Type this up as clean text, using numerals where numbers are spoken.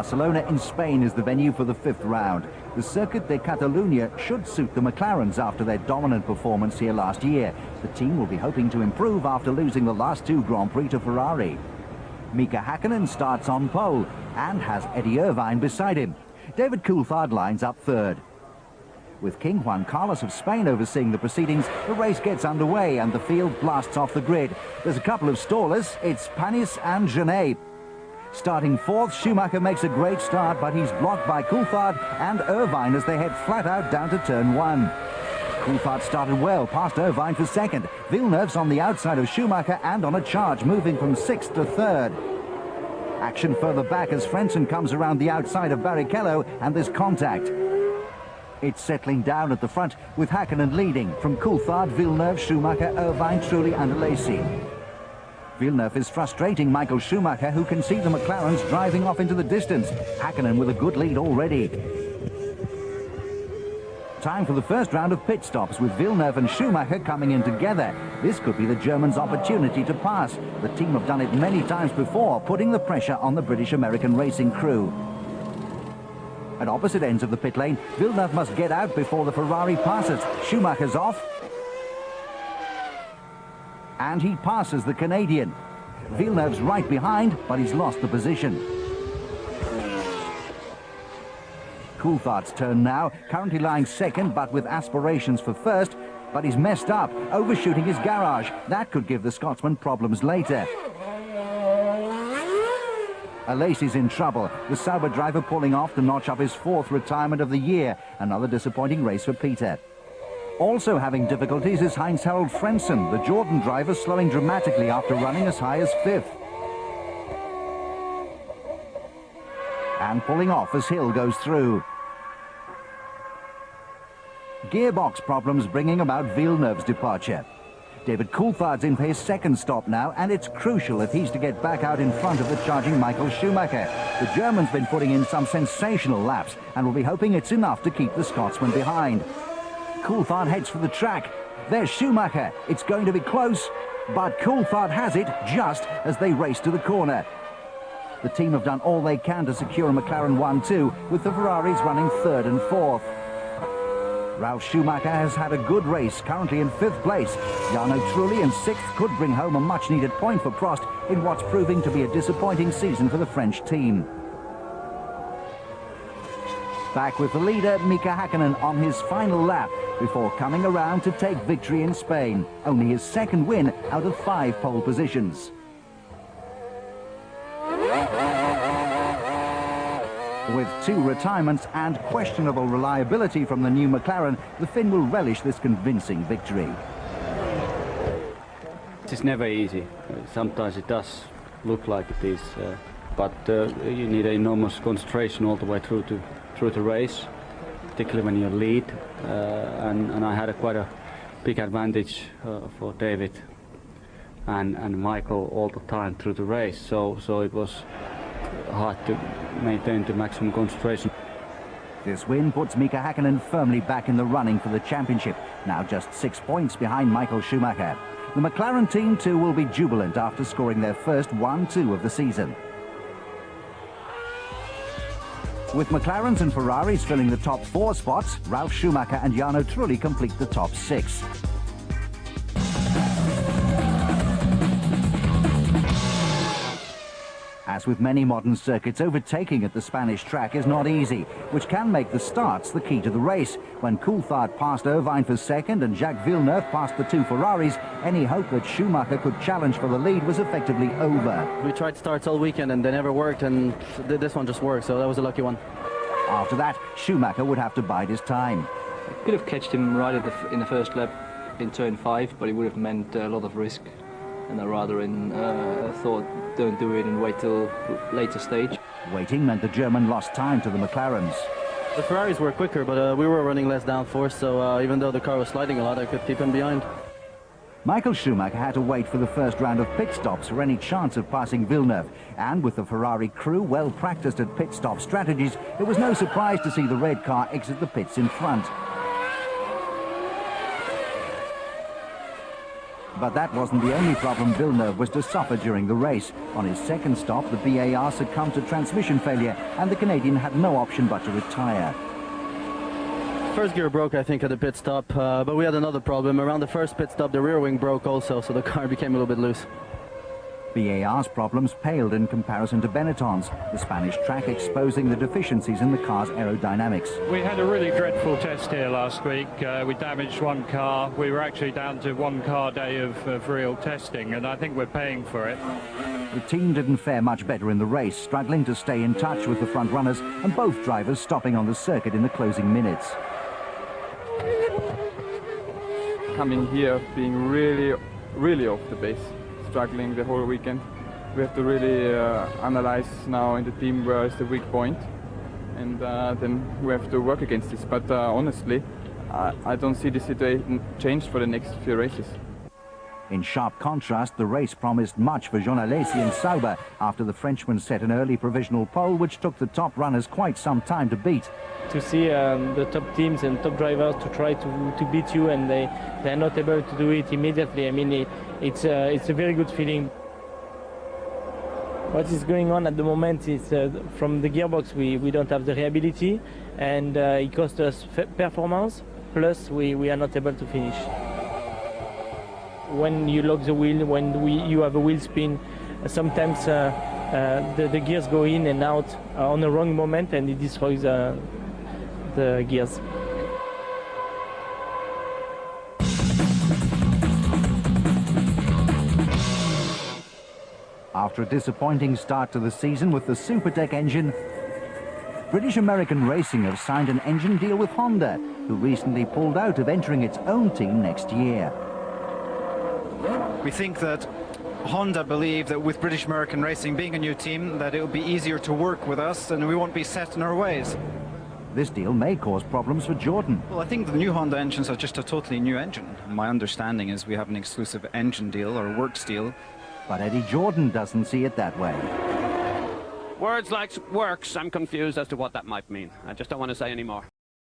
Barcelona in Spain is the venue for the 5th round. The Circuit de Catalunya should suit the McLarens after their dominant performance here last year. The team will be hoping to improve after losing the last 2 Grand Prix to Ferrari. Mika Hakkinen starts on pole and has Eddie Irvine beside him. David Coulthard lines up 3rd. With King Juan Carlos of Spain overseeing the proceedings, the race gets underway and the field blasts off the grid. There's a couple of stallers. It's Panis and Genet. Starting 4th, Schumacher makes a great start, but he's blocked by Coulthard and Irvine as they head flat out down to turn 1. Coulthard started well, past Irvine for 2nd. Villeneuve's on the outside of Schumacher and on a charge, moving from 6th to 3rd. Action further back as Frentzen comes around the outside of Barrichello and there's contact. It's settling down at the front with Hakkinen leading from Coulthard, Villeneuve, Schumacher, Irvine, Trulli and Alesi. Villeneuve is frustrating Michael Schumacher, who can see the McLarens driving off into the distance. Hakkinen with a good lead already. Time for the first round of pit stops with Villeneuve and Schumacher coming in together. This could be the Germans' opportunity to pass. The team have done it many times before, putting the pressure on the British-American racing crew. At opposite ends of the pit lane, Villeneuve must get out before the Ferrari passes. Schumacher's off. And he passes the Canadian. Villeneuve's right behind, but he's lost the position. Coulthard's turn now, currently lying 2nd, but with aspirations for 1st. But he's messed up, overshooting his garage. That could give the Scotsman problems later. Alesi's in trouble. The Sauber driver pulling off to notch up his 4th retirement of the year. Another disappointing race for Peter. Also having difficulties is Heinz-Harald Frentzen, the Jordan driver, slowing dramatically after running as high as 5th. And pulling off as Hill goes through. Gearbox problems bringing about Villeneuve's departure. David Coulthard's in for his 2nd stop now, and it's crucial if he's to get back out in front of the charging Michael Schumacher. The German's been putting in some sensational laps and will be hoping it's enough to keep the Scotsman behind. Coulthard heads for the track. There's Schumacher. It's going to be close, but Coulthard has it just as they race to the corner. The team have done all they can to secure a McLaren 1-2, with the Ferraris running 3rd and 4th. Ralf Schumacher has had a good race, currently in 5th place. Jarno Trulli in 6th could bring home a much-needed point for Prost in what's proving to be a disappointing season for the French team. Back with the leader, Mika Hakkinen, on his final lap before coming around to take victory in Spain. Only his 2nd win out of 5 pole positions. With 2 retirements and questionable reliability from the new McLaren, the Finn will relish this convincing victory. It's never easy. Sometimes it does look like it is, but you need enormous concentration all the way through the race, particularly when you lead. And I had quite a big advantage for David and Michael all the time through the race. So it was hard to maintain the maximum concentration. This win puts Mika Hakkinen firmly back in the running for the championship, now just 6 points behind Michael Schumacher. The McLaren team too will be jubilant after scoring their first 1-2 of the season. With McLarens and Ferraris filling the top 4 spots, Ralf Schumacher and Jarno Trulli complete the top 6. As with many modern circuits, overtaking at the Spanish track is not easy, which can make the starts the key to the race. When Coulthard passed Irvine for 2nd and Jacques Villeneuve passed the 2 Ferraris, any hope that Schumacher could challenge for the lead was effectively over. We tried starts all weekend and they never worked, and this one just worked, so that was a lucky one. After that, Schumacher would have to bide his time. Could have catched him right in the first lap in turn 5, but it would have meant a lot of risk. And I rather thought, don't do it and wait till later stage. Waiting meant the German lost time to the McLarens. The Ferraris were quicker, but we were running less downforce, so even though the car was sliding a lot, I could keep him behind. Michael Schumacher had to wait for the first round of pit stops for any chance of passing Villeneuve. And with the Ferrari crew well practiced at pit stop strategies, it was no surprise to see the red car exit the pits in front. But that wasn't the only problem Villeneuve was to suffer during the race. On his second stop, the BAR succumbed to transmission failure, and the Canadian had no option but to retire. First gear broke, I think, at the pit stop, but we had another problem. Around the first pit stop, the rear wing broke also, so the car became a little bit loose. BAR's problems paled in comparison to Benetton's, the Spanish track exposing the deficiencies in the car's aerodynamics. We had a really dreadful test here last week. We damaged one car. We were actually down to one car day of real testing, and I think we're paying for it. The team didn't fare much better in the race, struggling to stay in touch with the front runners, and both drivers stopping on the circuit in the closing minutes. Coming here, being really off the base, struggling the whole weekend. We have to really analyze now in the team where is the weak point, and then we have to work against this. But honestly, I don't see the situation change for the next few races. In sharp contrast, the race promised much for Jean Alesi and Sauber after the Frenchman set an early provisional pole which took the top runners quite some time to beat. To see the top teams and top drivers to try to beat you, and they're not able to do it immediately. I mean, it's a very good feeling. What is going on at the moment is from the gearbox we don't have the reliability, and it costs us performance, plus we are not able to finish. When you lock the wheel, when you have a wheel spin, sometimes the gears go in and out on the wrong moment, and it destroys the gears. After a disappointing start to the season with the Supertech engine, British American Racing have signed an engine deal with Honda, who recently pulled out of entering its own team next year. We think that Honda believe that with British American Racing being a new team, that it will be easier to work with us and we won't be set in our ways. This deal may cause problems for Jordan. Well, I think the new Honda engines are just a totally new engine. My understanding is we have an exclusive engine deal or works deal. But Eddie Jordan doesn't see it that way. Words like works, I'm confused as to what that might mean. I just don't want to say any more.